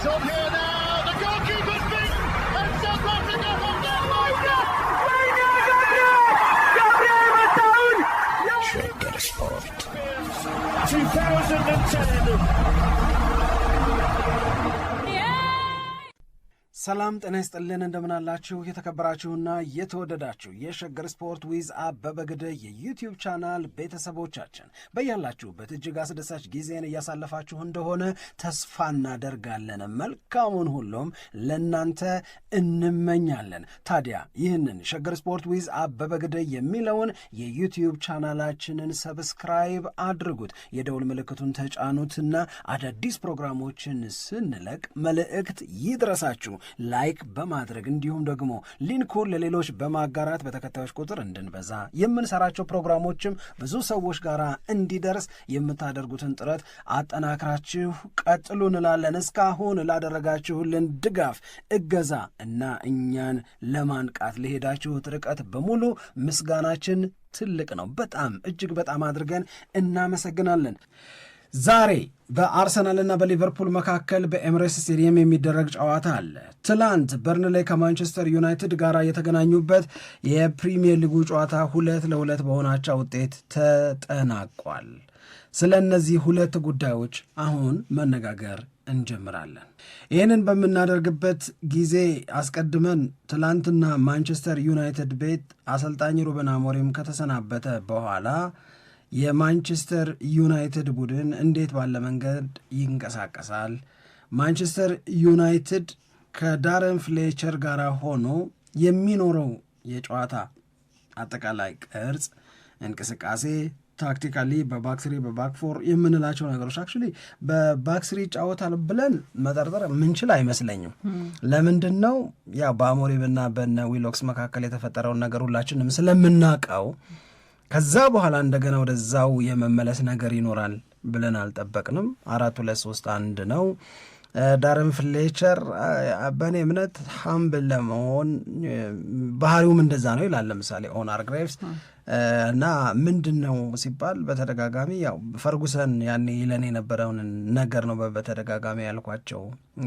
It's on here now. The goalkeeper's beaten, and South Africa have done Shagger Sport 2010. ሰላም ጤና ይስጥልን እንደምናላችሁ የተከበራችሁና የተወደዳችሁ የሸገር ስፖርት ዊዝ አበበ ግደይ የዩቲዩብ ቻናል ቤተሰቦቻችን በያላችሁበት እጅግ አስደሳች ጊዜን እያሳለፋችሁ እንደሆነ ተስፋ እናደርጋለን። መልካሙን ሁሉም ለናንተ እንመኛለን። ታዲያ ይህንን ሸገር ስፖርት ዊዝ አበበ ግደይ የሚለውን የዩቲዩብ ቻናላችንን ሰብስክራይብ አድርጉት፣ የደውል ምልክቱን ተጫኑትና አዳዲስ ፕሮግራሞችን ስንለቅ መልእክት ይድረሳችሁ። ላይክ በማድረግ እንዲሁም ደግሞ ሊንኩን ለሌሎች በማጋራት በተከታዮች ቁጥር እንድንበዛ የምንሰራቸው ፕሮግራሞችም ብዙ ሰዎች ጋር እንዲደርስ የምታደርጉትን ጥረት አጠናክራችሁ ቀጥሉ እንላለን። እስካሁን ላደረጋችሁልን ድጋፍ፣ እገዛ እና እኛን ለማንቃት ለሄዳችሁት ርቀት በሙሉ ምስጋናችን ትልቅ ነው። በጣም እጅግ በጣም አድርገን እናመሰግናለን። ዛሬ በአርሰናልና በሊቨርፑል መካከል በኤምሬትስ ስቴዲየም የሚደረግ ጨዋታ አለ። ትላንት በርንሌይ ከማንቸስተር ዩናይትድ ጋር የተገናኙበት የፕሪሚየር ሊጉ ጨዋታ 2-2 በሆናቸው ውጤት ተጠናቋል። ስለ እነዚህ ሁለት ጉዳዮች አሁን መነጋገር እንጀምራለን። ይህንን በምናደርግበት ጊዜ አስቀድመን ትላንትና ማንቸስተር ዩናይትድ ቤት አሰልጣኝ ሩበን አሞሪም ከተሰናበተ በኋላ የማንቸስተር ዩናይትድ ቡድን እንዴት ባለ መንገድ ይንቀሳቀሳል፣ ማንቸስተር ዩናይትድ ከዳረን ፍሌቸር ጋር ሆኖ የሚኖረው የጨዋታ አጠቃላይ ቅርጽ፣ እንቅስቃሴ፣ ታክቲካሊ በባክስሪ በባክፎር የምንላቸው ነገሮች አክቹዋሊ በባክስሪ ይጫወታል ብለን መጠርጠር ምንችል አይመስለኝም። ለምንድን ነው? ያው በአሞሪምና በነ ዊሎክስ መካከል የተፈጠረውን ነገር ሁላችንም ስለምናውቀው ከዛ በኋላ እንደገና ወደዛው የመመለስ ነገር ይኖራል ብለን አልጠበቅንም። 4-2-3-1 ነው። ዳረን ፍሌቸር በእኔ እምነት ሀምብል ለመሆን ባህሪውም እንደዛ ነው ይላል። ለምሳሌ ኦናር ግሬቭስ እና ምንድን ነው ሲባል በተደጋጋሚ ያው ፈርጉሰን ያኔ ይለን የነበረውን ነገር ነው በተደጋጋሚ ያልኳቸው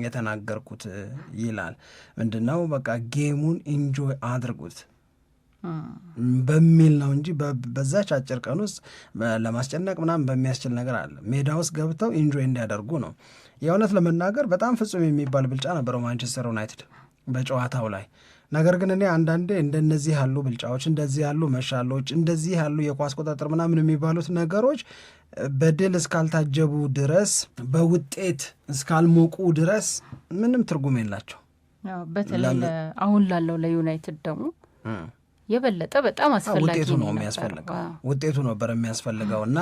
የተናገርኩት ይላል። ምንድን ነው በቃ ጌሙን ኢንጆይ አድርጉት በሚል ነው እንጂ በዛች አጭር ቀን ውስጥ ለማስጨነቅ ምናምን በሚያስችል ነገር አለ። ሜዳ ውስጥ ገብተው ኢንጆይ እንዲያደርጉ ነው። የእውነት ለመናገር በጣም ፍጹም የሚባል ብልጫ ነበረው ማንቸስተር ዩናይትድ በጨዋታው ላይ። ነገር ግን እኔ አንዳንዴ እንደነዚህ ያሉ ብልጫዎች፣ እንደዚህ ያሉ መሻሎች፣ እንደዚህ ያሉ የኳስ ቁጥጥር ምናምን የሚባሉት ነገሮች በድል እስካልታጀቡ ድረስ፣ በውጤት እስካልሞቁ ድረስ ምንም ትርጉም የላቸው። በተለይ አሁን ላለው ለዩናይትድ ደግሞ የበለጠ በጣም አስፈላጊ ውጤቱ ነው የሚያስፈልገው። ውጤቱ ነበር የሚያስፈልገው እና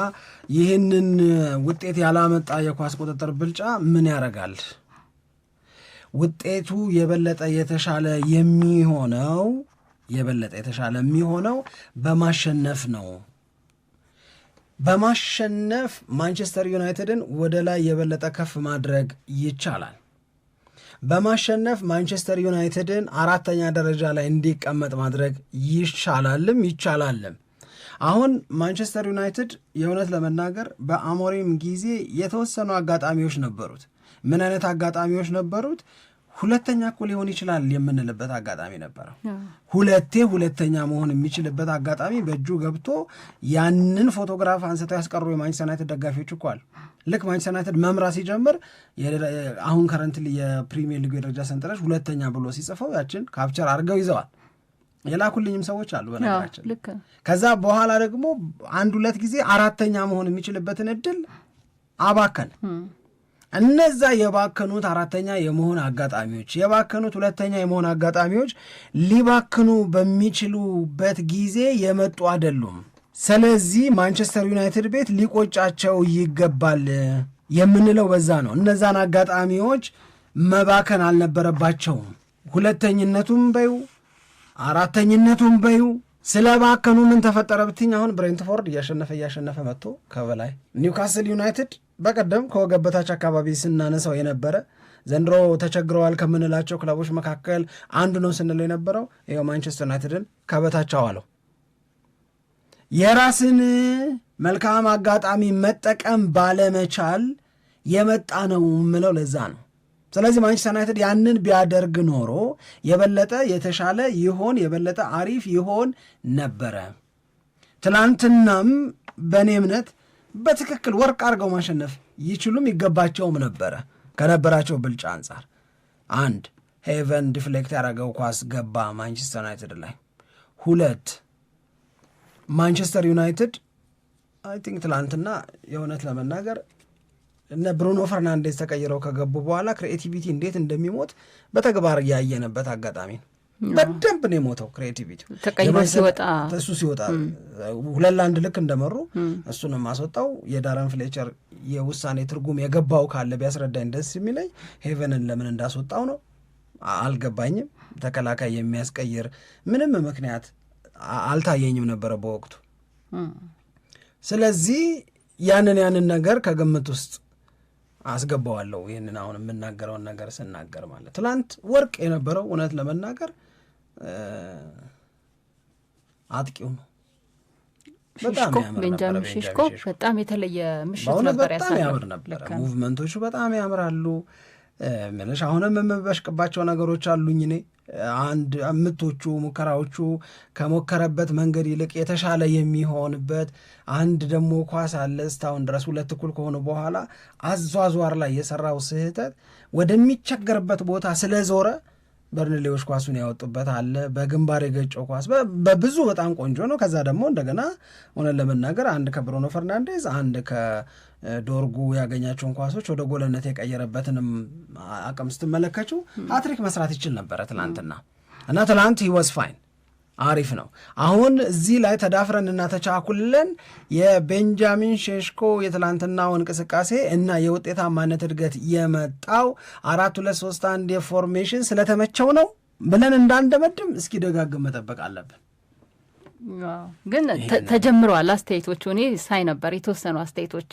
ይህንን ውጤት ያላመጣ የኳስ ቁጥጥር ብልጫ ምን ያደርጋል? ውጤቱ የበለጠ የተሻለ የሚሆነው በማሸነፍ ነው። በማሸነፍ ማንቸስተር ዩናይትድን ወደ ላይ የበለጠ ከፍ ማድረግ ይቻላል። በማሸነፍ ማንቸስተር ዩናይትድን 4ኛ ደረጃ ላይ እንዲቀመጥ ማድረግ ይቻላልም። አሁን ማንቸስተር ዩናይትድ የእውነት ለመናገር በአሞሪም ጊዜ የተወሰኑ አጋጣሚዎች ነበሩት። ምን አይነት አጋጣሚዎች ነበሩት? ሁለተኛ እኮ ሊሆን ይችላል የምንልበት አጋጣሚ ነበረ። ሁለተኛ መሆን የሚችልበት አጋጣሚ በእጁ ገብቶ ያንን ፎቶግራፍ አንስተው ያስቀሩ የማንቸስተር ዩናይትድ ደጋፊዎች እኮ አሉ። ልክ ማንቸስተር ዩናይትድ መምራት ሲጀምር አሁን ከረንትሊ የፕሪሚየር ሊግ የደረጃ ሰንጠረዥ 2ኛ ብሎ ሲጽፈው ያችን ካፕቸር አድርገው ይዘዋል። የላኩልኝም ሰዎች አሉ በነገራችን። ከዛ በኋላ ደግሞ 1-2 ጊዜ 4ኛ መሆን የሚችልበትን እድል አባከን። እነዛ የባከኑት 4ኛ የመሆን አጋጣሚዎች፣ የባከኑት 2ኛ የመሆን አጋጣሚዎች ሊባክኑ በሚችሉበት ጊዜ የመጡ አይደሉም። ስለዚህ ማንቸስተር ዩናይትድ ቤት ሊቆጫቸው ይገባል የምንለው በዛ ነው። እነዛን አጋጣሚዎች መባከን አልነበረባቸውም። 2ኝነቱም በዩ 4ኝነቱም በዩ ስለባከኑ ምን ተፈጠረ ብትኝ፣ አሁን ብሬንትፎርድ እያሸነፈ መጥቶ ከበላይ ኒውካስል ዩናይትድ በቀደም ከወገብ በታች አካባቢ ስናነሳው የነበረ ዘንድሮ ተቸግረዋል ከምንላቸው ክለቦች መካከል አንዱ ነው ስንለው የነበረው ይኸው ማንቸስተር ዩናይትድን ከበታች አዋለው። የራስን መልካም አጋጣሚ መጠቀም ባለመቻል የመጣ ነው ምለው ለዛ ነው። ስለዚህ ማንቸስተር ዩናይትድ ያንን ቢያደርግ ኖሮ የበለጠ የተሻለ ይሆን የበለጠ አሪፍ ይሆን ነበረ። ትናንትናም በእኔ እምነት በትክክል ወርቅ አድርገው ማሸነፍ ይችሉም ይገባቸውም ነበረ ከነበራቸው ብልጫ አንጻር። አንድ ሄቨን ዲፍሌክት ያደረገው ኳስ ገባ ማንቸስተር ዩናይትድ ላይ። ሁለት ማንቸስተር ዩናይትድ አይ ቲንክ ትላንትና የእውነት ለመናገር እነ ብሩኖ ፈርናንዴዝ ተቀይረው ከገቡ በኋላ ክሬቲቪቲ እንዴት እንደሚሞት በተግባር ያየንበት አጋጣሚ ነው። በደንብ ነው የሞተው ክሬቲቪቲ ተቀይሮ ሲወጣ 2-1 ልክ እንደመሩ እሱንም ማስወጣው። የዳረን ፍሌቸር የውሳኔ ትርጉም የገባው ካለ ቢያስረዳኝ ደስ የሚለኝ ሄቨንን ለምን እንዳስወጣው ነው። አልገባኝም። ተከላካይ የሚያስቀይር ምንም ምክንያት አልታየኝም ነበረ በወቅቱ። ስለዚህ ያንን ነገር ከግምት ውስጥ አስገባዋለሁ። ይህንን አሁን የምናገረውን ነገር ስናገር ማለት ትላንት ወርቅ የነበረው እውነት ለመናገር አጥቂው ነው። ቤንጃሚን ሼሽኮ በጣም የተለየ ምሽት ነበር በጣም ያምር ነበር። ሙቭመንቶቹ በጣም ያምራሉ። ምንሽ አሁንም የምበሽቅባቸው ነገሮች አሉኝ እኔ አንድ ምቶቹ ሙከራዎቹ ከሞከረበት መንገድ ይልቅ የተሻለ የሚሆንበት አንድ ደግሞ ኳስ አለ እስካሁን ድረስ 2 እኩል ከሆኑ በኋላ አዟዟር ላይ የሰራው ስህተት ወደሚቸገርበት ቦታ ስለዞረ በርንሌዎች ኳሱን ያወጡበት አለ። በግንባር የገጨው ኳስ በብዙ በጣም ቆንጆ ነው። ከዛ ደግሞ እንደገና ሆነን ለመናገር አንድ ከብሩኖ ፈርናንዴዝ አንድ ከዶርጉ ያገኛቸውን ኳሶች ወደ ጎልነት የቀየረበትንም አቅም ስትመለከቱ ሃትሪክ መስራት ይችል ነበረ ትናንትና እና ትናንት he was fine አሪፍ ነው። አሁን እዚህ ላይ ተዳፍረንና ተቻኩልን የቤንጃሚን ሼሽኮ የትላንትናው እንቅስቃሴ እና የውጤታማነት እድገት የመጣው 4-2-3-1 የፎርሜሽን ስለተመቸው ነው ብለን እንዳንደመድም እስኪ ደጋግም መጠበቅ አለብን። ግን ተጀምረዋል አስተያየቶቹ። እኔ ሳይ ነበር የተወሰኑ አስተያየቶች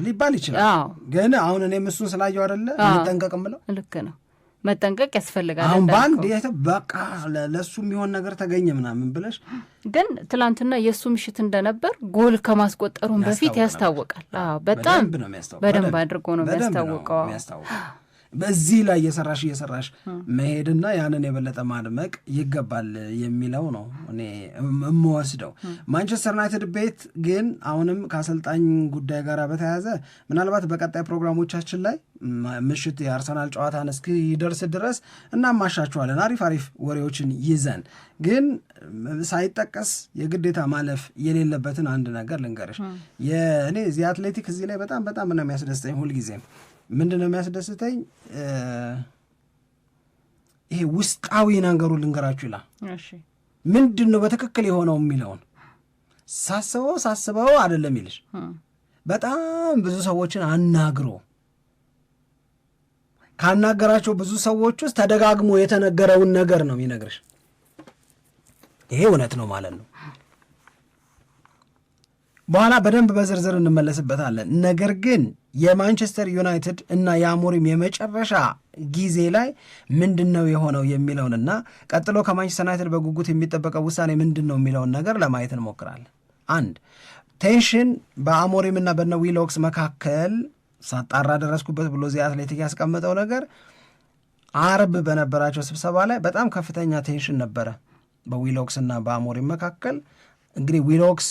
ሊባል ይችላል። ግን አሁን እኔም እሱን ስላየው አይደለ እንጠንቀቅም ብለው ልክ ነው መጠንቀቅ ያስፈልጋል። አሁን ባንድ በቃ ለሱ የሚሆን ነገር ተገኘ ምናምን ብለሽ ግን ትላንትና የእሱ ምሽት እንደነበር ጎል ከማስቆጠሩን በፊት ያስታውቃል። በጣም በደንብ አድርጎ ነው የሚያስታውቀው። በዚህ ላይ እየሰራሽ መሄድና ያንን የበለጠ ማድመቅ ይገባል የሚለው ነው እኔ የምወስደው። ማንቸስተር ዩናይትድ ቤት ግን አሁንም ከአሰልጣኝ ጉዳይ ጋር በተያያዘ ምናልባት በቀጣይ ፕሮግራሞቻችን ላይ ምሽት የአርሰናል ጨዋታን እስኪደርስ ድረስ እናማሻችኋለን አሪፍ ወሬዎችን ይዘን። ግን ሳይጠቀስ የግዴታ ማለፍ የሌለበትን አንድ ነገር ልንገርሽ። እኔ እዚህ አትሌቲክ እዚህ ላይ በጣም ነው የሚያስደስተኝ ሁልጊዜም። ምንድን ነው የሚያስደስተኝ? ይሄ ውስጣዊ ነገሩ ልንገራችሁ ይላል። ምንድን ነው በትክክል የሆነው የሚለውን ሳስበው አይደለም ይልሽ። በጣም ብዙ ሰዎችን አናግሮ ካናገራቸው ብዙ ሰዎች ውስጥ ተደጋግሞ የተነገረውን ነገር ነው የሚነግርሽ። ይሄ እውነት ነው ማለት ነው። በኋላ በደንብ በዝርዝር እንመለስበታለን። ነገር ግን የማንቸስተር ዩናይትድ እና የአሞሪም የመጨረሻ ጊዜ ላይ ምንድን ነው የሆነው የሚለውንና ቀጥሎ ከማንቸስተር ዩናይትድ በጉጉት የሚጠበቀው ውሳኔ ምንድን ነው የሚለውን ነገር ለማየት እንሞክራለን። አንድ ቴንሽን በአሞሪምና በነ ዊሎክስ መካከል ሳጣራ ደረስኩበት ብሎ ዚ አትሌቲክ ያስቀመጠው ነገር አርብ በነበራቸው ስብሰባ ላይ በጣም ከፍተኛ ቴንሽን ነበረ በዊሎክስ እና በአሞሪም መካከል። እንግዲህ ዊሎክስ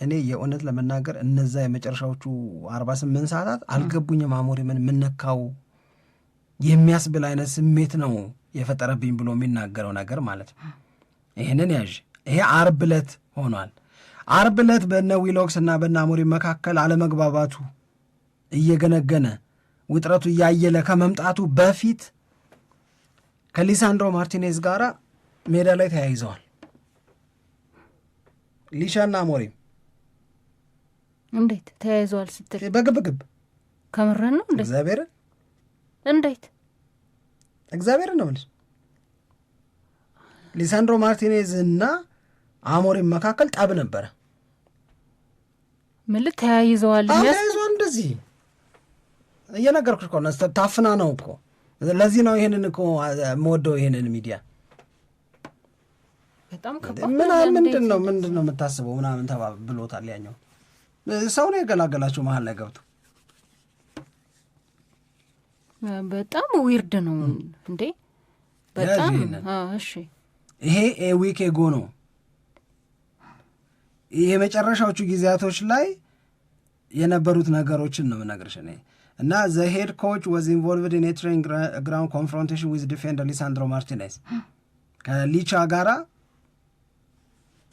እኔ የእውነት ለመናገር እነዛ የመጨረሻዎቹ 48 ሰዓታት አልገቡኝም። አሞሪምን ምነካው የሚያስብል አይነት ስሜት ነው የፈጠረብኝ ብሎ የሚናገረው ነገር ማለት ነው። ይህንን ያዥ። ይሄ አርብ ዕለት ሆኗል። አርብ ዕለት በነ ዊሎክስ እና በነ አሞሪም መካከል አለመግባባቱ እየገነገነ ውጥረቱ እያየለ ከመምጣቱ በፊት ከሊሳንድሮ ማርቲኔዝ ጋር ሜዳ ላይ ተያይዘዋል ሊሻና አሞሪም። እንዴት ተያይዘዋል ስትል? በግብግብ ከምረን ነው እንዴ? እግዚአብሔርን እንዴት እግዚአብሔርን ነው ማለት ሊሳንድሮ ማርቲኔዝ እና አሞሪም መካከል ጠብ ነበረ። ምን ተያይዘዋል? ተያይዘዋል። እንደዚህ እየነገርኩሽ እኮ ነው። ታፍና ነው እኮ። ለዚህ ነው ይሄንን እኮ የምወደው ይሄንን ሚዲያ። በጣም ከባድ ምንድን ነው የምታስበው ምናምን ብሎታል ያኛው ሰው ነው የገላገላቸው መሀል ላይ ገብቶ። በጣም ዊርድ ነው እንዴ በጣም እሺ ይሄ ዊክ ኤጎ ነው። ይሄ መጨረሻዎቹ ጊዜያቶች ላይ የነበሩት ነገሮችን ነው የምነግርሽ እኔ እና the head coach was involved in a training ground confrontation with defender Lisandro Martinez ከሊቻ ጋራ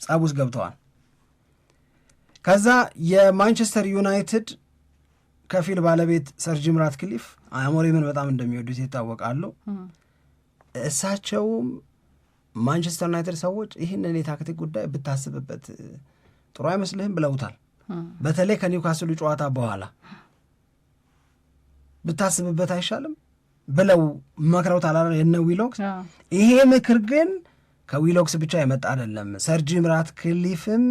ጸብ ውስጥ ገብተዋል። ከዛ የማንቸስተር ዩናይትድ ከፊል ባለቤት ሰር ጂም ራትክሊፍ አሞሪምን በጣም እንደሚወዱት ይታወቃሉ። እሳቸውም ማንቸስተር ዩናይትድ ሰዎች ይህንን የታክቲክ ጉዳይ ብታስብበት ጥሩ አይመስልህም ብለውታል። በተለይ ከኒውካስሉ ጨዋታ በኋላ ብታስብበት አይሻልም ብለው መክረውታል የነ ዊሎክስ። ይሄ ምክር ግን ከዊሎክስ ብቻ የመጣ አይደለም። ሰር ጂም ራትክሊፍም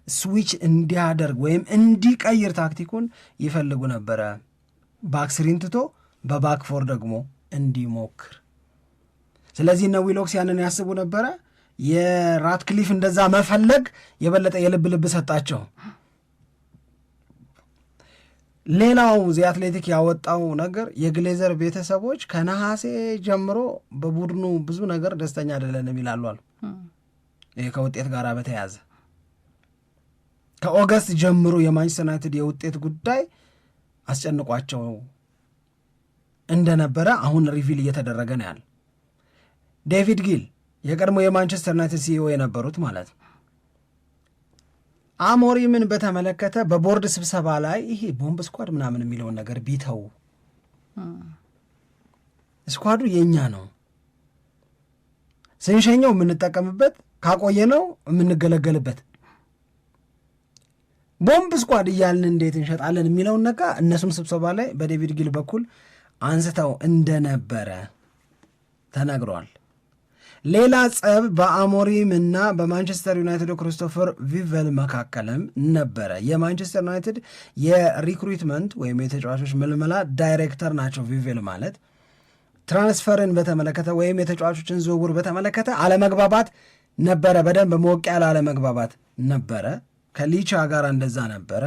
ስዊች እንዲያደርግ ወይም እንዲቀይር ታክቲኩን ይፈልጉ ነበረ። ባክስሪን ትቶ በባክፎር ደግሞ እንዲሞክር። ስለዚህ እነ ዊሎክስ ያንን ያስቡ ነበረ። የራትክሊፍ እንደዛ መፈለግ የበለጠ የልብ ልብ ሰጣቸው። ሌላው ዚ አትሌቲክ ያወጣው ነገር የግሌዘር ቤተሰቦች ከነሐሴ ጀምሮ በቡድኑ ብዙ ነገር ደስተኛ አይደለንም ይላሉ አሉ። ይሄ ከውጤት ጋር በተያያዘ ከኦገስት ጀምሮ የማንቸስተር ዩናይትድ የውጤት ጉዳይ አስጨንቋቸው እንደነበረ አሁን ሪቪል እየተደረገ ነው ያለ። ዴቪድ ጊል የቀድሞ የማንቸስተር ዩናይትድ ሲኢኦ የነበሩት ማለት ነው አሞሪምን በተመለከተ በቦርድ ስብሰባ ላይ ይሄ ቦምብ ስኳድ ምናምን የሚለውን ነገር ቢተው ስኳዱ የኛ ነው፣ ስንሸኘው የምንጠቀምበት፣ ካቆየነው የምንገለገልበት፣ ቦምብ ስኳድ እያልን እንዴት እንሸጣለን የሚለውን ነገር እነሱም ስብሰባ ላይ በዴቪድ ጊል በኩል አንስተው እንደነበረ ተነግሯል። ሌላ ጸብ በአሞሪም እና በማንቸስተር ዩናይትድ ክሪስቶፈር ቪቨል መካከልም ነበረ። የማንቸስተር ዩናይትድ የሪክሩትመንት ወይም የተጫዋቾች ምልመላ ዳይሬክተር ናቸው ቪቨል ማለት። ትራንስፈርን በተመለከተ ወይም የተጫዋቾችን ዝውውር በተመለከተ አለመግባባት ነበረ፣ በደንብ ሞቅ ያለ አለመግባባት ነበረ። ከሊቻ ጋር እንደዛ ነበረ።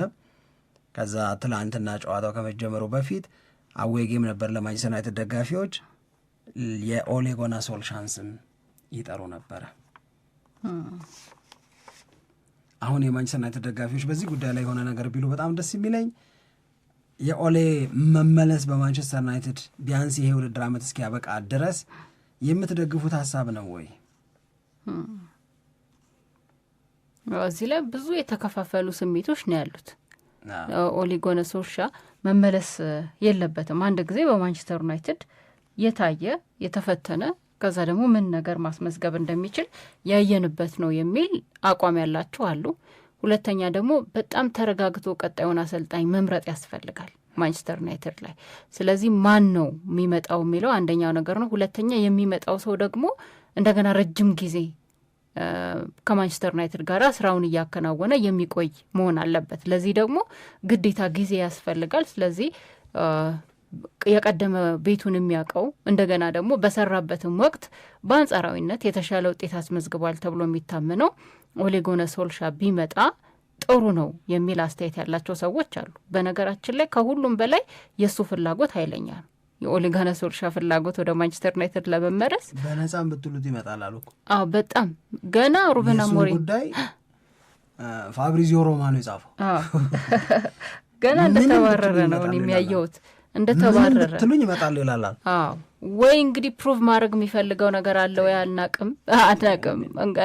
ከዛ ትላንትና ጨዋታው ከመጀመሩ በፊት አዌጌም ነበር ለማንቸስተር ዩናይትድ ደጋፊዎች የኦሌ ጉናር ሶልሻርን ስም ይጠሩ ነበረ። አሁን የማንቸስተር ዩናይትድ ደጋፊዎች በዚህ ጉዳይ ላይ የሆነ ነገር ቢሉ በጣም ደስ የሚለኝ የኦሌ መመለስ በማንቸስተር ዩናይትድ ቢያንስ ይሄ ውድድር ዓመት እስኪያበቃ ድረስ የምትደግፉት ሀሳብ ነው ወይ? እዚህ ላይ ብዙ የተከፋፈሉ ስሜቶች ነው ያሉት። ኦሌ ጉናር ሶልሻር መመለስ የለበትም። አንድ ጊዜ በማንቸስተር ዩናይትድ የታየ የተፈተነ ከዛ ደግሞ ምን ነገር ማስመዝገብ እንደሚችል ያየንበት ነው የሚል አቋም ያላቸው አሉ። ሁለተኛ ደግሞ በጣም ተረጋግቶ ቀጣዩን አሰልጣኝ መምረጥ ያስፈልጋል ማንቸስተር ዩናይትድ ላይ። ስለዚህ ማን ነው የሚመጣው የሚለው አንደኛው ነገር ነው። ሁለተኛ የሚመጣው ሰው ደግሞ እንደገና ረጅም ጊዜ ከማንቸስተር ዩናይትድ ጋር ስራውን እያከናወነ የሚቆይ መሆን አለበት። ለዚህ ደግሞ ግዴታ ጊዜ ያስፈልጋል። ስለዚህ የቀደመ ቤቱን የሚያውቀው እንደገና ደግሞ በሰራበትም ወቅት በአንጻራዊነት የተሻለ ውጤት አስመዝግቧል ተብሎ የሚታመነው ኦሌ ጉናር ሶልሻር ቢመጣ ጥሩ ነው የሚል አስተያየት ያላቸው ሰዎች አሉ። በነገራችን ላይ ከሁሉም በላይ የእሱ ፍላጎት ኃይለኛ ነው። የኦሌ ጉናር ሶልሻር ፍላጎት ወደ ማንቸስተር ዩናይትድ ለመመረስ በነጻም ብትሉት ይመጣል አሉ። በጣም ገና ሩበን አሞሪም ጉዳይ ፋብሪዚዮ ሮማኖ የጻፈው ገና እንደተባረረ ነው የሚያየውት እንደተባረረ ትሉኝ ይመጣል ይላል። ወይ እንግዲህ ፕሩቭ ማድረግ የሚፈልገው ነገር አለ ወይ አናቅም።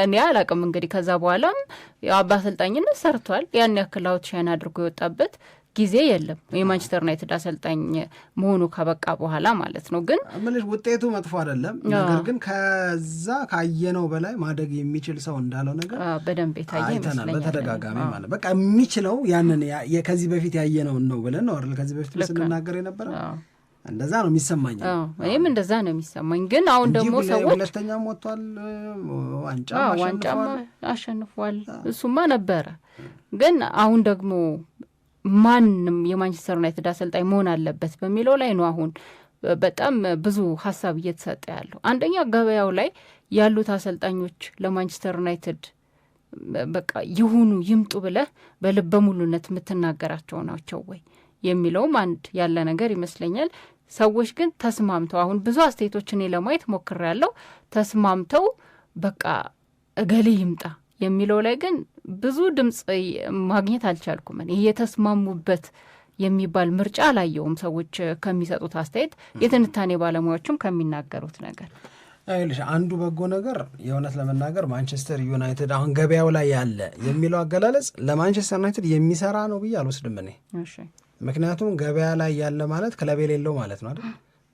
እኔ አላቅም። እንግዲህ ከዛ በኋላም በአሰልጣኝነት ሰርቷል። ያን ያክል አውትሻይን አድርጎ የወጣበት ጊዜ የለም የማንቸስተር ዩናይትድ አሰልጣኝ መሆኑ ካበቃ በኋላ ማለት ነው። ግን ምንሽ ውጤቱ መጥፎ አይደለም፣ ነገር ግን ከዛ ካየነው በላይ ማደግ የሚችል ሰው እንዳለው ነገር በደንብ የታየ ይመስለኛል በተደጋጋሚ ማለት በቃ የሚችለው ያንን ከዚህ በፊት ያየነውን ነው ብለን ነው አይደል ከዚህ በፊት ስንናገር የነበረው። እንደዛ ነው የሚሰማኝ። እኔም እንደዛ ነው የሚሰማኝ። ግን አሁን ደግሞ ሰዎች ሁለተኛም ወጥቷል፣ ዋንጫም አሸንፏል። እሱማ ነበረ። ግን አሁን ደግሞ ማንም የማንቸስተር ዩናይትድ አሰልጣኝ መሆን አለበት በሚለው ላይ ነው አሁን በጣም ብዙ ሀሳብ እየተሰጠ ያለው። አንደኛ ገበያው ላይ ያሉት አሰልጣኞች ለማንቸስተር ዩናይትድ በቃ ይሁኑ ይምጡ ብለህ በልበ ሙሉነት የምትናገራቸው ናቸው ወይ የሚለውም አንድ ያለ ነገር ይመስለኛል። ሰዎች ግን ተስማምተው አሁን ብዙ አስተያየቶችን እኔ ለማየት ሞክሬያለሁ። ተስማምተው በቃ እገሌ ይምጣ የሚለው ላይ ግን ብዙ ድምጽ ማግኘት አልቻልኩም። እኔ የተስማሙበት የሚባል ምርጫ አላየውም። ሰዎች ከሚሰጡት አስተያየት፣ የትንታኔ ባለሙያዎችም ከሚናገሩት ነገር አይልሽ አንዱ በጎ ነገር የእውነት ለመናገር ማንቸስተር ዩናይትድ አሁን ገበያው ላይ ያለ የሚለው አገላለጽ ለማንቸስተር ዩናይትድ የሚሰራ ነው ብዬ አልወስድም እኔ። ምክንያቱም ገበያ ላይ ያለ ማለት ክለብ የሌለው ማለት ነው አይደል?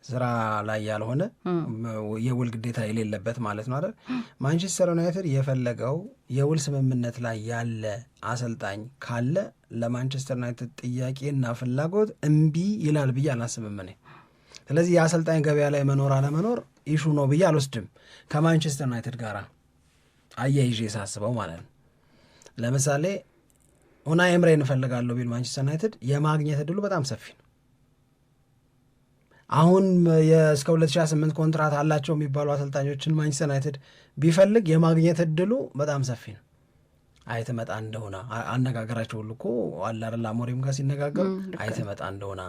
ስራ ላይ ያልሆነ የውል ግዴታ የሌለበት ማለት ነው አይደል? ማንቸስተር ዩናይትድ የፈለገው የውል ስምምነት ላይ ያለ አሰልጣኝ ካለ ለማንቸስተር ዩናይትድ ጥያቄና ፍላጎት እምቢ ይላል ብዬ አላስብም እኔ። ስለዚህ የአሰልጣኝ ገበያ ላይ መኖር አለመኖር ኢሹ ነው ብዬ አልወስድም ከማንቸስተር ዩናይትድ ጋር አያይዤ ሳስበው ማለት ነው። ለምሳሌ ኡናይ ኤምሬን እፈልጋለሁ ቢል ማንቸስተር ዩናይትድ የማግኘት እድሉ በጣም ሰፊ ነው። አሁን እስከ 2028 ኮንትራት አላቸው የሚባሉ አሰልጣኞችን ማንቸስተር ዩናይትድ ቢፈልግ የማግኘት እድሉ በጣም ሰፊ ነው። አይተመጣ እንደሆነ አነጋገራቸው ሁሉ እኮ አላርላ አሞሪም ጋር ሲነጋገሩ አይተመጣ እንደሆነ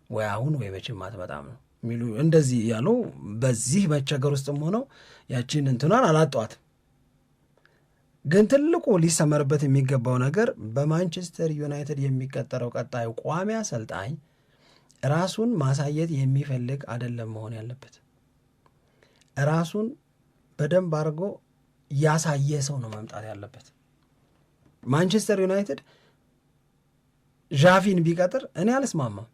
ወይ አሁን ወይ መቼም አትመጣም ነው የሚሉ እንደዚህ ያሉ በዚህ መቸገር ውስጥም ሆነው ያቺን እንትኗን አላጧትም። ግን ትልቁ ሊሰመርበት የሚገባው ነገር በማንቸስተር ዩናይትድ የሚቀጠረው ቀጣዩ ቋሚ አሰልጣኝ ራሱን ማሳየት የሚፈልግ አይደለም መሆን ያለበት። ራሱን በደንብ አድርጎ ያሳየ ሰው ነው መምጣት ያለበት። ማንቸስተር ዩናይትድ ዣቪን ቢቀጥር እኔ አልስማማም።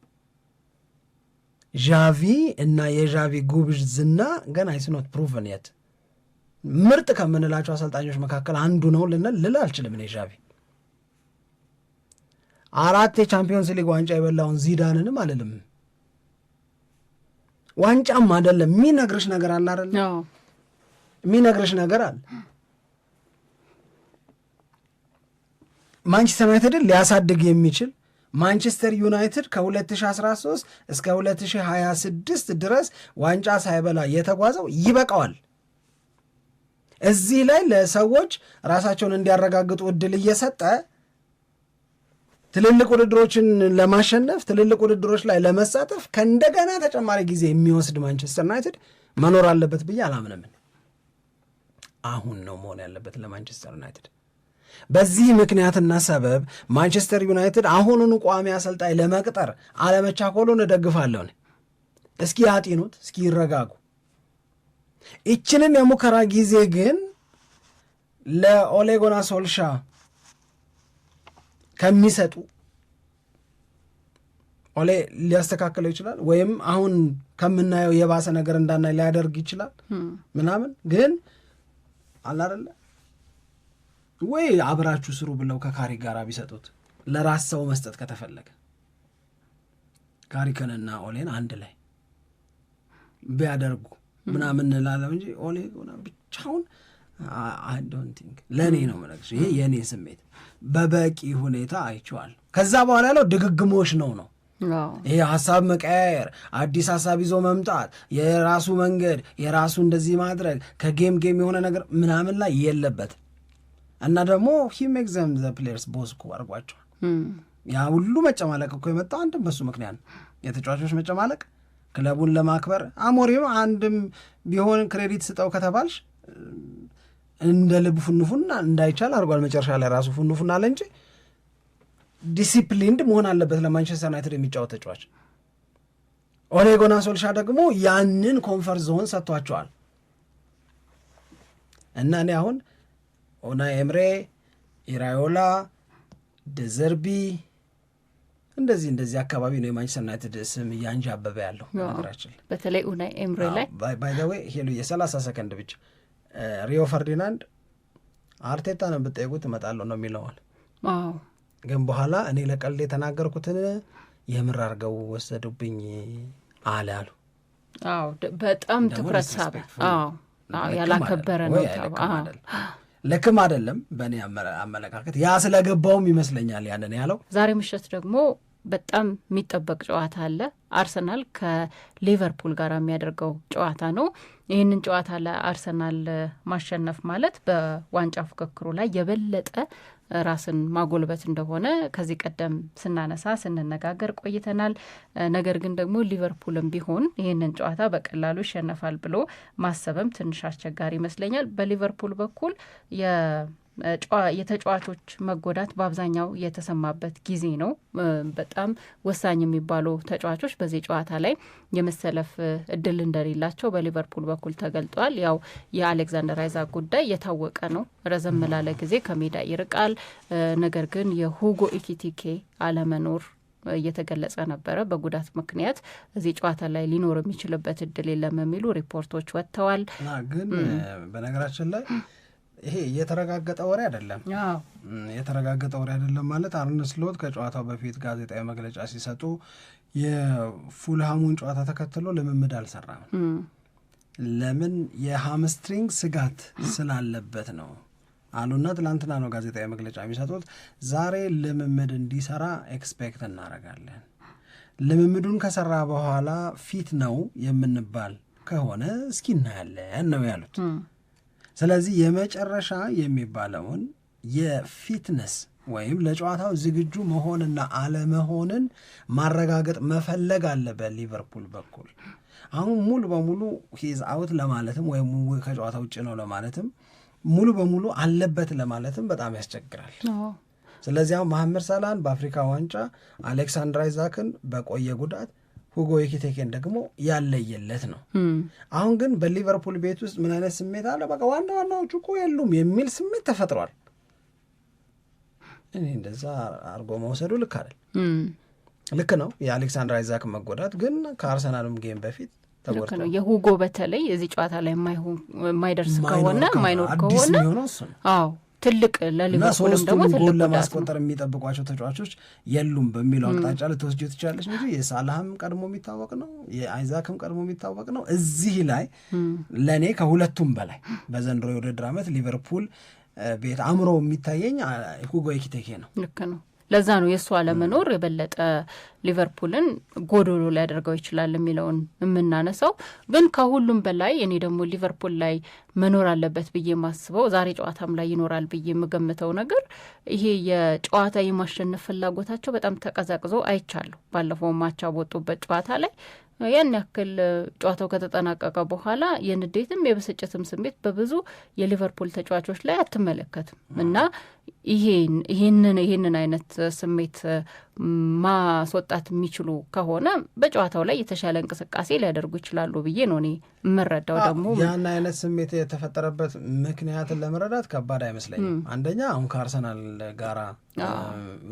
ዣቪ እና የዣቪ ጉብዝና ገና አይስኖት ፕሩቨን የት ምርጥ ከምንላቸው አሰልጣኞች መካከል አንዱ ነው ልል አልችልም እኔ ዣቪ። 4 የቻምፒዮንስ ሊግ ዋንጫ የበላውን ዚዳንንም አልልም። ዋንጫም አይደለም የሚነግርሽ ነገር አለ አይደል? የሚነግርሽ ነገር አለ። ማንቸስተር ዩናይትድን ሊያሳድግ የሚችል ማንቸስተር ዩናይትድ ከ2013 እስከ 2026 ድረስ ዋንጫ ሳይበላ የተጓዘው ይበቃዋል። እዚህ ላይ ለሰዎች ራሳቸውን እንዲያረጋግጡ እድል እየሰጠ ትልልቅ ውድድሮችን ለማሸነፍ ትልልቅ ውድድሮች ላይ ለመሳተፍ ከእንደገና ተጨማሪ ጊዜ የሚወስድ ማንቸስተር ዩናይትድ መኖር አለበት ብዬ አላምንም። አሁን ነው መሆን ያለበት ለማንቸስተር ዩናይትድ። በዚህ ምክንያትና ሰበብ ማንቸስተር ዩናይትድ አሁኑኑ ቋሚ አሰልጣኝ ለመቅጠር አለመቻኮሉን እደግፋለሁ። እስኪ ያጢኑት፣ እስኪ ይረጋጉ። ይችንን የሙከራ ጊዜ ግን ለኦሌ ጉናር ሶልሻ ከሚሰጡ ኦሌ ሊያስተካክለው ይችላል፣ ወይም አሁን ከምናየው የባሰ ነገር እንዳናይ ሊያደርግ ይችላል ምናምን። ግን አላረለ ወይ አብራችሁ ስሩ ብለው ከካሪ ጋር ቢሰጡት ለራስ ሰው መስጠት ከተፈለገ ካሪከንና ኦሌን አንድ ላይ ቢያደርጉ ምናምን እንላለን እንጂ ኦሌ ጉናር ብቻውን I don't think ለኔ ነው ማለት ይሄ የኔ ስሜት በበቂ ሁኔታ አይቻል። ከዛ በኋላ ያለው ድግግሞሽ ነው ይሄ ሐሳብ መቀያየር፣ አዲስ ሐሳብ ይዞ መምጣት፣ የራሱ መንገድ የራሱ እንደዚህ ማድረግ ከጌም የሆነ ነገር ምናምን ላይ የለበት። እና ደግሞ he makes them the players boss እኮ አድርጓቸዋል። ያ ሁሉ መጨማለቅ እኮ የመጣው አንድም በሱ ምክንያት የተጫዋቾች መጨማለቅ ክለቡን ለማክበር አሞሪም አንድም ቢሆን ክሬዲት ስጠው ከተባልሽ እንደ ልብ ፉንፉና እንዳይቻል አድርጓል። መጨረሻ ላይ ራሱ ፉንፉና አለ እንጂ ዲሲፕሊንድ መሆን አለበት ለማንቸስተር ዩናይትድ የሚጫወት ተጫዋች። ኦሌ ጉናር ሶልሻ ደግሞ ያንን ኮንፈርት ዞን ሰጥቷቸዋል። እና እኔ አሁን ኡናይ ኤምሬ፣ ኢራዮላ፣ ደዘርቢ እንደዚህ አካባቢ ነው የማንቸስተር ዩናይትድ ስም እያንዣበበ ያለው ነገራችን። በተለይ ኡናይ ኤምሬ ላይ ባይ ዘ ዌይ ሄሉ የ30 ሰከንድ ብቻ ሪዮ ፈርዲናንድ አርቴታን ብትጠይቁት እመጣለሁ ነው የሚለዋል። ግን በኋላ እኔ ለቀልድ የተናገርኩትን የምር አድርገው ወሰዱብኝ አለ አሉ። በጣም ትኩረት ሳበ። ያላከበረ ነው ልክም አይደለም በእኔ አመለካከት። ያ ስለገባውም ይመስለኛል ያንን ያለው። ዛሬ ምሽት ደግሞ በጣም የሚጠበቅ ጨዋታ አለ። አርሰናል ከሊቨርፑል ጋር የሚያደርገው ጨዋታ ነው። ይህንን ጨዋታ ለአርሰናል ማሸነፍ ማለት በዋንጫ ፉክክሩ ላይ የበለጠ ራስን ማጎልበት እንደሆነ ከዚህ ቀደም ስናነሳ ስንነጋገር ቆይተናል። ነገር ግን ደግሞ ሊቨርፑልም ቢሆን ይህንን ጨዋታ በቀላሉ ይሸነፋል ብሎ ማሰብም ትንሽ አስቸጋሪ ይመስለኛል። በሊቨርፑል በኩል የተጫዋቾች መጎዳት በአብዛኛው የተሰማበት ጊዜ ነው። በጣም ወሳኝ የሚባሉ ተጫዋቾች በዚህ ጨዋታ ላይ የመሰለፍ እድል እንደሌላቸው በሊቨርፑል በኩል ተገልጧል። ያው የአሌክዛንደር አይዛክ ጉዳይ የታወቀ ነው። ረዘም ላለ ጊዜ ከሜዳ ይርቃል። ነገር ግን የሁጎ ኢኪቲኬ አለመኖር እየተገለጸ ነበረ። በጉዳት ምክንያት እዚህ ጨዋታ ላይ ሊኖር የሚችልበት እድል የለም የሚሉ ሪፖርቶች ወጥተዋል። ግን በነገራችን ላይ ይሄ የተረጋገጠ ወሬ አይደለም። የተረጋገጠ ወሬ አይደለም ማለት አርነ ስሎት ከጨዋታው በፊት ጋዜጣዊ መግለጫ ሲሰጡ የፉልሃሙን ጨዋታ ተከትሎ ልምምድ አልሰራም። ለምን? የሃምስትሪንግ ስጋት ስላለበት ነው አሉና ትላንትና ነው ጋዜጣዊ መግለጫ የሚሰጡት። ዛሬ ልምምድ እንዲሰራ ኤክስፔክት እናደርጋለን። ልምምዱን ከሰራ በኋላ ፊት ነው የምንባል ከሆነ እስኪ እናያለን ነው ያሉት። ስለዚህ የመጨረሻ የሚባለውን የፊትነስ ወይም ለጨዋታው ዝግጁ መሆንና አለመሆንን ማረጋገጥ መፈለግ አለበት ሊቨርፑል በኩል። አሁን ሙሉ በሙሉ ሂዝ አውት ለማለትም ወይም ከጨዋታ ውጭ ነው ለማለትም ሙሉ በሙሉ አለበት ለማለትም በጣም ያስቸግራል። ስለዚህ አሁን መሐመድ ሳላህን በአፍሪካ ዋንጫ፣ አሌክሳንድር አይዛክን በቆየ ጉዳት፣ ሁጎ ኤኪቲኬን ደግሞ ያለየለት ነው። አሁን ግን በሊቨርፑል ቤት ውስጥ ምን አይነት ስሜት አለ? በቃ ዋና ዋናዎቹ እኮ የሉም የሚል ስሜት ተፈጥሯል። እኔ እንደዛ አርጎ መውሰዱ ልክ አይደል? ልክ ነው የአሌክሳንድር አይዛክ መጎዳት፣ ግን ከአርሰናልም ጌም በፊት ተጎድቶ ነው። የሁጎ በተለይ እዚህ ጨዋታ ላይ የማይደርስ ከሆነ የማይኖር ከሆነ አዎ ትልቅ ለሊቨርፑልም ደግሞ ትልቅ ጎል ለማስቆጠር የሚጠብቋቸው ተጫዋቾች የሉም በሚለው አቅጣጫ ልትወስጂ ትችላለች እንጂ የሳላህም ቀድሞ የሚታወቅ ነው፣ የአይዛክም ቀድሞ የሚታወቅ ነው። እዚህ ላይ ለእኔ ከሁለቱም በላይ በዘንድሮ የውድድር ዓመት ሊቨርፑል ቤት አእምሮ የሚታየኝ ሁጎ ኤኪቲኬ ነው። ልክ ነው። ለዛ ነው የእሱ አለመኖር የበለጠ ሊቨርፑልን ጎዶሎ ሊያደርገው ይችላል የሚለውን የምናነሳው። ግን ከሁሉም በላይ እኔ ደግሞ ሊቨርፑል ላይ መኖር አለበት ብዬ የማስበው ዛሬ ጨዋታም ላይ ይኖራል ብዬ የምገምተው ነገር ይሄ የጨዋታ የማሸነፍ ፍላጎታቸው በጣም ተቀዛቅዞ አይቻለሁ። ባለፈው ማቻ በወጡበት ጨዋታ ላይ ያን ያክል ጨዋታው ከተጠናቀቀ በኋላ የንዴትም የብስጭትም ስሜት በብዙ የሊቨርፑል ተጫዋቾች ላይ አትመለከትም እና ይህንን አይነት ስሜት ማስወጣት የሚችሉ ከሆነ በጨዋታው ላይ የተሻለ እንቅስቃሴ ሊያደርጉ ይችላሉ ብዬ ነው እኔ የምረዳው። ደግሞ ያን አይነት ስሜት የተፈጠረበት ምክንያትን ለመረዳት ከባድ አይመስለኝም። አንደኛ አሁን ከአርሰናል ጋራ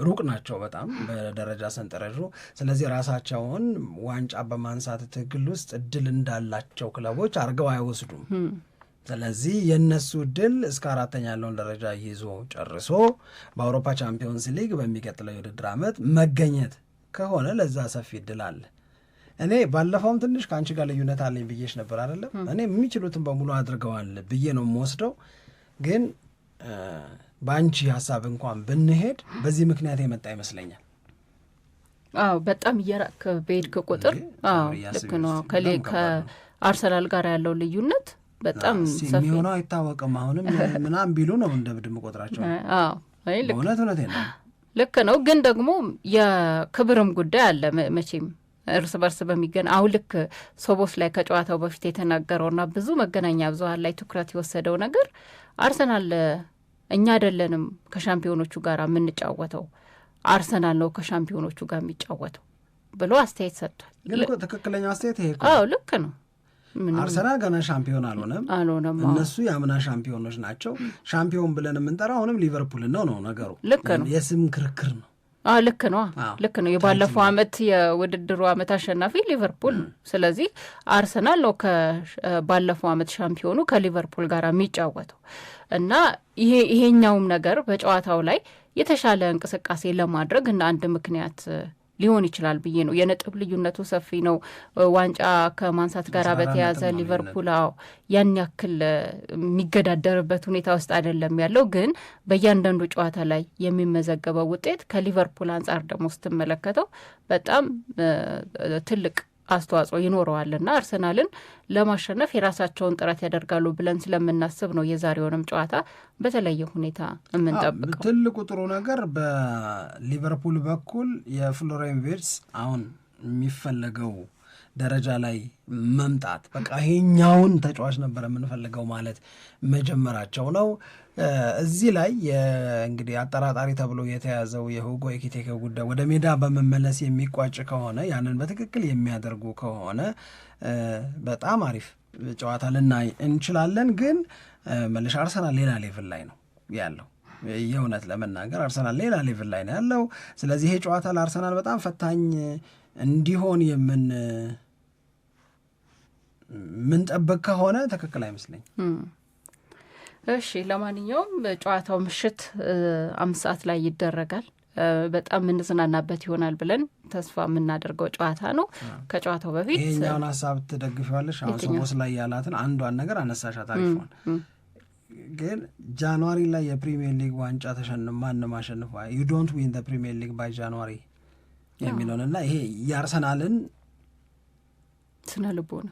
ሩቅ ናቸው በጣም በደረጃ ሰንጠረዡ። ስለዚህ ራሳቸውን ዋንጫ በማንሳት ትግል ውስጥ እድል እንዳላቸው ክለቦች አድርገው አይወስዱም። ስለዚህ የእነሱ ድል እስከ 4ኛ ያለውን ደረጃ ይዞ ጨርሶ በአውሮፓ ቻምፒዮንስ ሊግ በሚቀጥለው የውድድር ዓመት መገኘት ከሆነ ለዛ ሰፊ ድል አለ። እኔ ባለፈውም ትንሽ ከአንቺ ጋር ልዩነት አለኝ ብዬሽ ነበር አይደለም? እኔ የሚችሉትን በሙሉ አድርገዋል ብዬ ነው የምወስደው። ግን በአንቺ ሀሳብ እንኳን ብንሄድ በዚህ ምክንያት የመጣ ይመስለኛል። በጣም እየራቅ በሄድክ ቁጥር ልክ ነው። ከአርሰናል ጋር ያለው ልዩነት በጣም ሰፊ የሚሆነው አይታወቅም። አሁንም ምናምን ቢሉ ነው እንደ ብድም ቆጥራቸው። እውነት ነው፣ ልክ ነው። ግን ደግሞ የክብርም ጉዳይ አለ መቼም እርስ በርስ አሁን ልክ ሶቦስ ላይ ከጨዋታው በፊት የተናገረውና ብዙ መገናኛ ብዙኃን ላይ ትኩረት የወሰደው ነገር አርሰናል እኛ አይደለንም ከሻምፒዮኖቹ ጋር የምንጫወተው አርሰናል ነው ከሻምፒዮኖቹ ጋር የሚጫወተው ብሎ አስተያየት ሰጥቷል። ግን ትክክለኛ አስተያየት ይሄ ልክ ነው። አርሰናል ገና ሻምፒዮን አልሆነም። እነሱ የአምና ሻምፒዮኖች ናቸው። ሻምፒዮን ብለን የምንጠራው አሁንም ሊቨርፑል ነው ነገሩ። ልክ ነው። የስም ክርክር ነው። ልክ ነው። ልክ ነው። የባለፈው ዓመት የውድድሩ ዓመት አሸናፊ ሊቨርፑል ነው። ስለዚህ አርሰናል ነው ከባለፈው ዓመት ሻምፒዮኑ ከሊቨርፑል ጋር የሚጫወተው እና ይሄኛውም ነገር በጨዋታው ላይ የተሻለ እንቅስቃሴ ለማድረግ እና አንድ ምክንያት ሊሆን ይችላል ብዬ ነው። የነጥብ ልዩነቱ ሰፊ ነው። ዋንጫ ከማንሳት ጋር በተያያዘ ሊቨርፑል ያን ያክል የሚገዳደርበት ሁኔታ ውስጥ አይደለም ያለው። ግን በእያንዳንዱ ጨዋታ ላይ የሚመዘገበው ውጤት ከሊቨርፑል አንጻር ደግሞ ስትመለከተው በጣም ትልቅ አስተዋጽኦ ይኖረዋልና አርሰናልን ለማሸነፍ የራሳቸውን ጥረት ያደርጋሉ ብለን ስለምናስብ ነው የዛሬውንም ጨዋታ በተለየ ሁኔታ የምንጠብቀው። ትልቁ ጥሩ ነገር በሊቨርፑል በኩል የፍሎሪያን ቪርትዝ አሁን የሚፈለገው ደረጃ ላይ መምጣት በቃ ይሄኛውን ተጫዋች ነበር የምንፈልገው ማለት መጀመራቸው ነው። እዚህ ላይ እንግዲህ አጠራጣሪ ተብሎ የተያዘው የሁጎ ኤኪቲኬ ጉዳይ ወደ ሜዳ በመመለስ የሚቋጭ ከሆነ ያንን በትክክል የሚያደርጉ ከሆነ በጣም አሪፍ ጨዋታ ልናይ እንችላለን። ግን መልሽ አርሰናል ሌላ ሌቭል ላይ ነው ያለው። የእውነት ለመናገር አርሰናል ሌላ ሌቭል ላይ ነው ያለው። ስለዚህ ይሄ ጨዋታ ለአርሰናል በጣም ፈታኝ እንዲሆን ምንጠብቅ ከሆነ ትክክል አይመስለኝ። እሺ ለማንኛውም ጨዋታው ምሽት 5 ሰዓት ላይ ይደረጋል። በጣም የምንዝናናበት ይሆናል ብለን ተስፋ የምናደርገው ጨዋታ ነው። ከጨዋታው በፊት ይሄኛውን ሀሳብ ትደግፊዋለሽ? አሁን ሶቦስ ላይ ያላትን አንዷን ነገር አነሳሻት፣ አሪፏን ግን ጃንዋሪ ላይ የፕሪሚየር ሊግ ዋንጫ ማንም አሸንፏ ዩ ዶንት ዊን ዘ ፕሪሚየር ሊግ ባይ ጃንዋሪ የሚለውን እና ይሄ የአርሰናልን ስነ ልቦና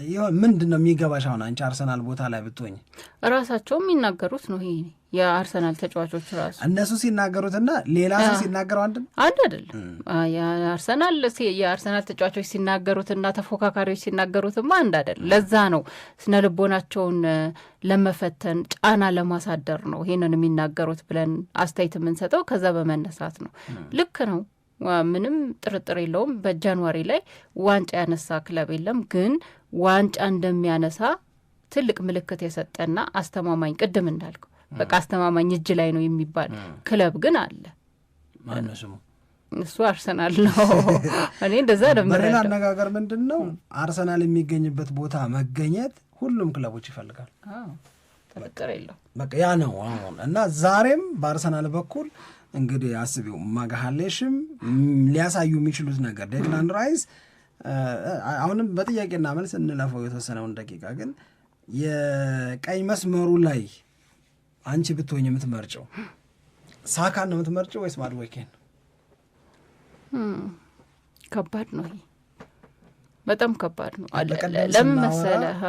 ይሁን ምንድን ነው የሚገባሽ? አሁን አንቺ አርሰናል ቦታ ላይ ብትሆኝ ራሳቸው የሚናገሩት ነው። ይሄ የአርሰናል ተጫዋቾች ራሱ እነሱ ሲናገሩትና ሌላ ሰው ሲናገረው አንድ አይደለም። የአርሰናል ተጫዋቾች ሲናገሩትና ተፎካካሪዎች ሲናገሩትማ አንድ አይደለም። ለዛ ነው ስነ ልቦናቸውን ለመፈተን ጫና ለማሳደር ነው ይሄንን የሚናገሩት ብለን አስተያየት የምንሰጠው ከዛ በመነሳት ነው። ልክ ነው፣ ምንም ጥርጥር የለውም። በጃንዋሪ ላይ ዋንጫ ያነሳ ክለብ የለም። ግን ዋንጫ እንደሚያነሳ ትልቅ ምልክት የሰጠና አስተማማኝ ቅድም እንዳልኩ በቃ አስተማማኝ እጅ ላይ ነው የሚባል ክለብ ግን አለ። እሱ አርሰናል ነው። እኔ እንደዛ በሌላ አነጋገር ምንድን ነው አርሰናል የሚገኝበት ቦታ መገኘት ሁሉም ክለቦች ይፈልጋል። ጥርጥር የለው በቃ ያ ነው አሁን እና ዛሬም በአርሰናል በኩል እንግዲህ አስቢው ማጋሃሌሽም ሊያሳዩ የሚችሉት ነገር ዴክላን ራይስ አሁንም በጥያቄና መልስ እንለፈው የተወሰነውን ደቂቃ ግን የቀኝ መስመሩ ላይ አንቺ ብትሆኝ የምትመርጨው ሳካን ነው የምትመርጨው ወይስ ማድዌኬን? ከባድ ነው ይሄ፣ በጣም ከባድ ነው። ለምን መሰለህ?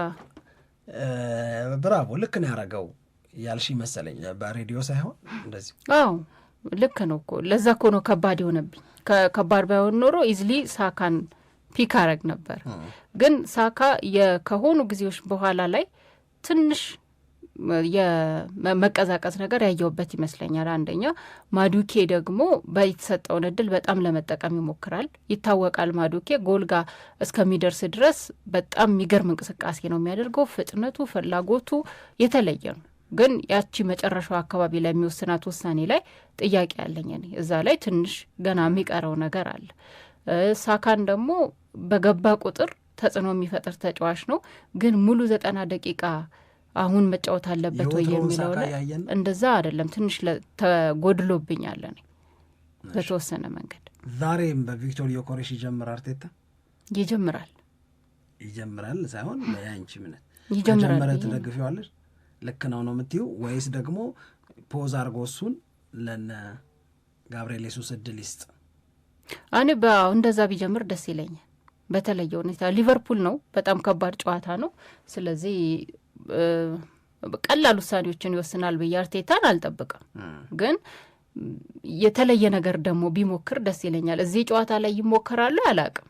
ብራቮ ልክ ነው ያደረገው ያልሽ መሰለኝ በሬዲዮ ሳይሆን እንደዚህ። አዎ ልክ ነው እኮ ለዛ እኮ ነው ከባድ የሆነብኝ። ከባድ ባይሆን ኖሮ ኢዝሊ ሳካን ፒክ አረግ ነበር። ግን ሳካ ከሆኑ ጊዜዎች በኋላ ላይ ትንሽ የመቀዛቀዝ ነገር ያየውበት ይመስለኛል። አንደኛ ማዱኬ ደግሞ በተሰጠውን እድል በጣም ለመጠቀም ይሞክራል፣ ይታወቃል። ማዱኬ ጎልጋ እስከሚደርስ ድረስ በጣም የሚገርም እንቅስቃሴ ነው የሚያደርገው። ፍጥነቱ፣ ፍላጎቱ የተለየ ነው። ግን ያቺ መጨረሻው አካባቢ ላይ የሚወስናት ውሳኔ ላይ ጥያቄ ያለኝ እኔ እዛ ላይ ትንሽ ገና የሚቀረው ነገር አለ። ሳካን ደግሞ በገባ ቁጥር ተጽዕኖ የሚፈጥር ተጫዋች ነው። ግን ሙሉ 90 ደቂቃ አሁን መጫወት አለበት ወይ የሚለው ላይ እንደዛ አይደለም። ትንሽ ተጎድሎብኛል እኔ በተወሰነ መንገድ። ዛሬም በቪክቶር ዮኬሬሽ ይጀምራል፣ አርቴታ ይጀምራል ሳይሆን ያንቺ ምን ይጀምራል ትደግፊዋለሽ? ልክ ነው የምትይው ወይስ ደግሞ ፖዝ አድርጎ እሱን ለነ ጋብርኤል ሱስ እድል ይስጥ? እኔ እንደዛ ቢጀምር ደስ ይለኛል። በተለየ ሁኔታ ሊቨርፑል ነው፣ በጣም ከባድ ጨዋታ ነው። ስለዚህ ቀላል ውሳኔዎችን ይወስናል ብዬ አርቴታን አልጠብቅም። ግን የተለየ ነገር ደግሞ ቢሞክር ደስ ይለኛል። እዚህ ጨዋታ ላይ ይሞክራሉ አላቅም።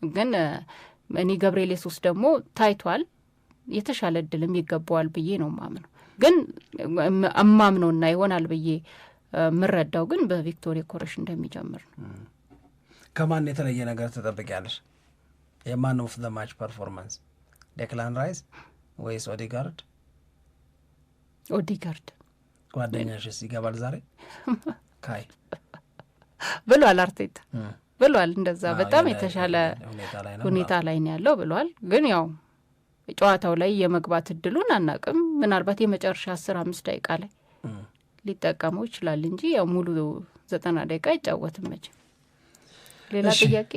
ግን እኔ ጋብርኤል ሱስ ደግሞ ታይቷል፣ የተሻለ እድልም ይገባዋል ብዬ ነው ማምነው። ግን እማምነውና ይሆናል ብዬ ምረዳው ግን በቪክቶር ዮኬሬሽ እንደሚጀምር ነው። ከማን የተለየ ነገር ትጠብቂያለሽ? የማን ኦፍ ዘ ማች ፐርፎርማንስ ዴክላን ራይስ ወይስ ኦዲጋርድ? ጓደኛሽስ ይገባል ዛሬ ካይ ብሏል። አርቴታ ብሏል እንደዛ በጣም የተሻለ ሁኔታ ላይ ነው ያለው ብሏል። ግን ያው ጨዋታው ላይ የመግባት እድሉን አናቅም። ምናልባት የመጨረሻ 15 ደቂቃ ላይ ሊጠቀመው ይችላል እንጂ ያው ሙሉ 90 ደቂቃ አይጫወትም መቼም። ሌላ ጥያቄ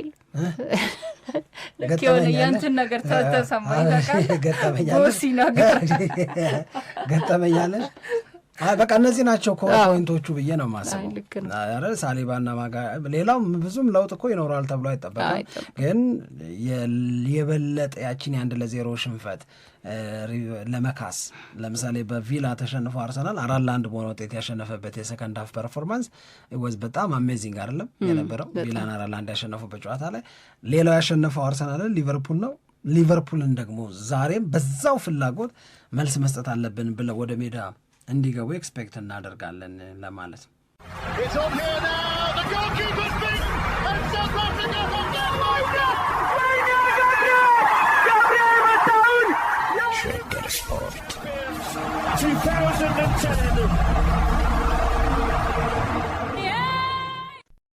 ልክ የሆነ ያንተን ነገር ተሰማኝ። ገጠመኛለሽ በቃ እነዚህ ናቸው ፖይንቶቹ ብዬ ነው የማስበው። ሳሊባና ሌላው ብዙም ለውጥ እኮ ይኖራል ተብሎ አይጠበቅም፣ ግን የበለጠ ያችን የ1-0 ሽንፈት ለመካስ ለምሳሌ በቪላ ተሸንፎ አርሰናል 4-1 በሆነ ውጤት ያሸነፈበት የሰከንድ ሀፍ ፐርፎርማንስ ወዝ በጣም አሜዚንግ አይደለም የነበረው? ቪላን 4-1 ያሸነፉበት ጨዋታ ላይ ሌላው ያሸነፈው አርሰናልን ሊቨርፑል ነው። ሊቨርፑልን ደግሞ ዛሬም በዛው ፍላጎት መልስ መስጠት አለብን ብለው ወደ ሜዳ እንዲገቡ ኤክስፔክት እናደርጋለን ለማለት ነው። ሸገር ስፖርት 2010